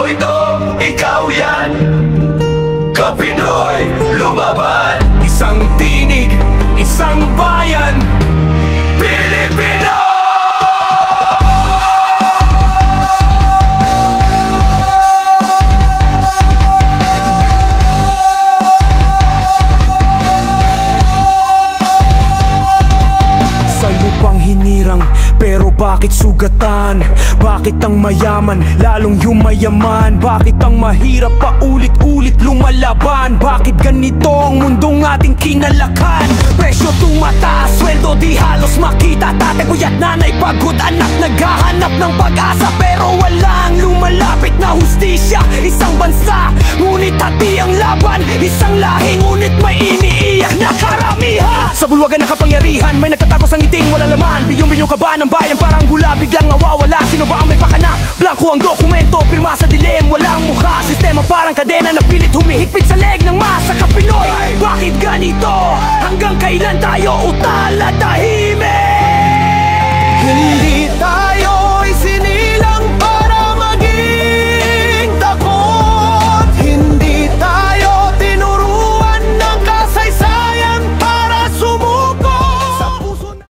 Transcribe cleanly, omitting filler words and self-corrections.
mo ito, ikaw yan. Kapinoy, lumaban. Isang tinig, isang bayan, Pilipino! sa lupang hinirang, pero bakit sugatan? Bakit ang mayaman lalong yumayaman? Bakit ang mahirap paulit-ulit lumalaban? Bakit ganito ang mundong ating kinalakan? Presyo tumataas, sweldo di halos makita. Tatay, kuya't nanay, pagod anak, naghahanap ng pag-asa, pero walang lumalapit na hustisya. Isang bansa, ngunit hati ang laban. Isang lahi, ngunit may iniiyak na karamihan. Sa bulwagan ng kapangyarihan, may nagtatapos ang ngiting wala laman. Bilyong-bilyong ka ba ng bayan, parang gula biglang nawawala. Sino ba ang may pakana? Blanco ang dokumento, pirma sa dilim, walang mukha. Sistema parang kadena na pilit humihigpit sa leg ng masa. Kapinoy, bakit ganito? Hanggang kailan tayo utaladahin?